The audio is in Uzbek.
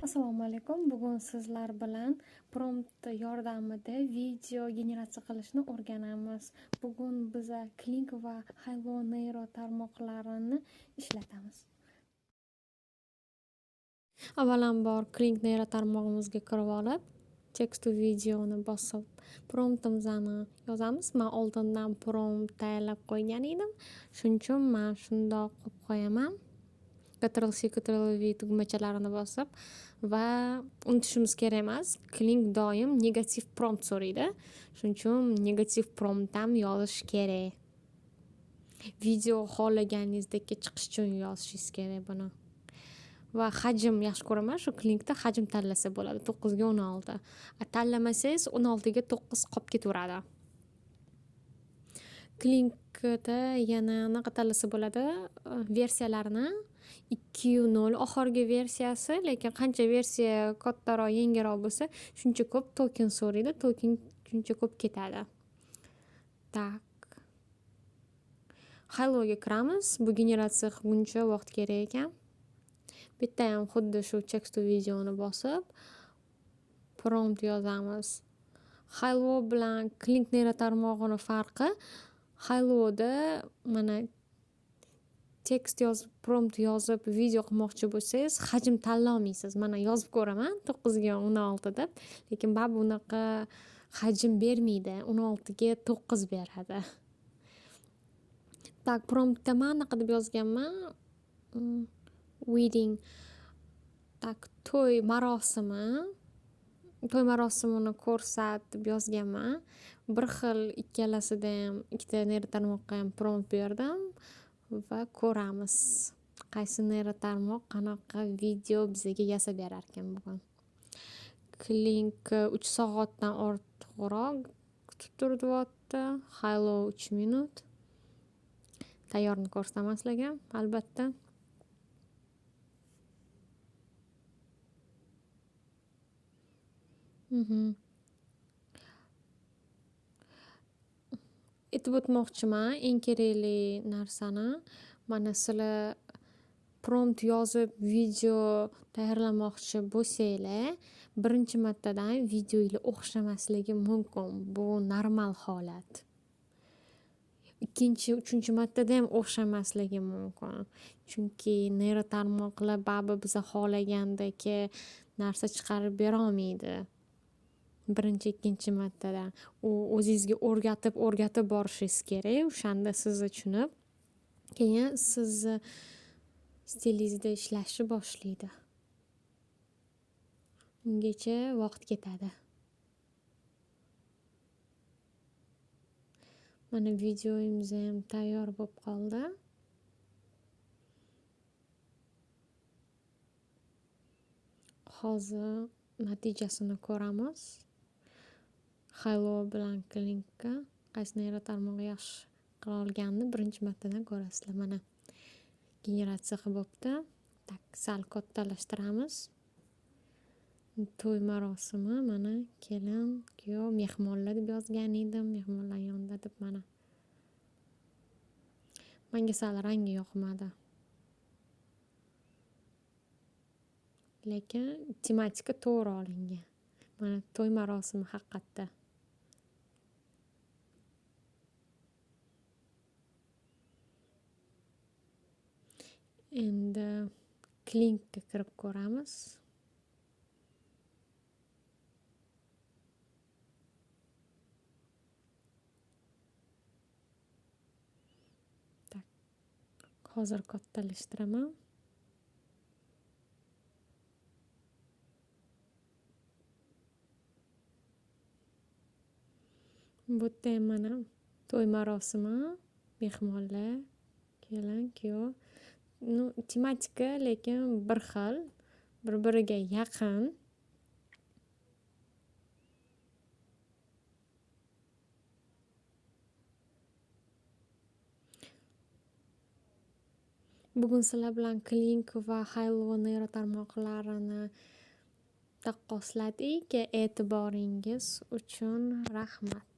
Assalomu alaykum. Bugun sizlar bilan prompt yordamida video generatsiya qilishni o'rganamiz. Bugun biz Kling va Hello Neyro tarmoqlarini ishlatamiz. Avvalambor Kling Neyro tarmog'imizga kirib olib, text to videoni bosib, promptimizni yozamiz. Men oldindan prompt tayyorlab qo'ygan edim. Shuning uchun men shundoq qilib qo'yaman. Ctrl+C, Ctrl+V tugmachalarini bosib va unutishimiz kerak emas. Kling doim negativ prompt so'raydi. Shuning uchun negativ prompt ham yozish kerak. Video xohlaganingizdek chiqish uchun yozishingiz kerak buni. Va hajm yaxshi ko'raman. Shu Klingda hajm tanlasa bo'ladi. 9 ga 16. Tanlamasangiz 16 ga 9 qolib ketaveradi. Klingda yana anaqa tanlasa bo'ladi. Versiyalarni 2.0 oxirgi versiyasi, lekin qancha versiya kattaroq, yangiroq bo'lsa, shuncha ko'p token so'raydi. Token shuncha ko'p ketadi. Tak. Hello ga kiramiz. Bu generatsiya qilguncha vaqt kerak ekan. Bitta ham xuddi shu text to videoni bosib prompt yozamiz. Hello bilan Kling Neyro tarmog'ining farqi, Hello'da mana text yozib, prompt yozib, video qilmoqchi bo'lsangiz, hajm tanlay olmaysiz. Mana yozib ko'raman 9 ga 16 deb, lekin bu unaqa hajm bermaydi. 16 ga 9 beradi. Tak, promptda men anaqa deb yozganman. Wedding. Tak, to'y marosimini ko'rsatib yozganman. Bir xil ikkalasida ham, ikkita neyro tarmoqqa ham prompt berdim va ko'ramiz. Qaysi neyro tarmoq qanaqa video bizga yasab berar ekan bugun. Kling 3 soatdan ortiqroq kutib turibdi. Hello 3 minut. Tayyorni ko'rsataman sizlarga, albatta. Aytib o'tmoqchiman, eng kerakli narsani. Mana sizlar prompt yozib, video tayyorlamoqchi bo'lsanglar, birinchi martadan videolar o'xshamasligi mumkin. Bu normal holat. Ikkinchi, uchinchi martada ham o'xshamasligi mumkin. Chunki neyro tarmoqlar baribir biz xohlagandek narsa chiqarib bera olmaydi. Birinchi, ikkinchi martadan. U o'zingizga o'rgatib borishingiz kerak. O'shanda siz tushunib, keyin siz stilingizda ishlashni boshlaydi. Ungacha vaqt ketadi. Mana videomiz ham tayyor bo'lib qoldi. Hozir natijasini ko'ramiz. Hello bilan Klingga qaysi neyro tarmog'i yaxshi qila olganini birinchi martadan ko'rasizlar. Mana generatsiya qilib bo'pti. Tak, sal kattalashtiramiz. To'y marosimi, mana kelin, kuyov, mehmonlar deb yozgan edim. Mehmonlar yonida deb mana. Menga sal rangi yoqmadi. Lekin tematika to'g'ri olingan. Mana to'y marosimi haqiqatda. Endi Klingga kirib ko'ramiz. Tak. Hozir kattalashtiraman. Bu yerda ham mana to'y marosimi, mehmonlar, kelin, kuyov. Tematika lekin bir xil, bir-biriga yaqin. Bugun sizlar bilan Kling va Hello neyro tarmoqlarini taqqosladik. E'tiboringiz uchun rahmat.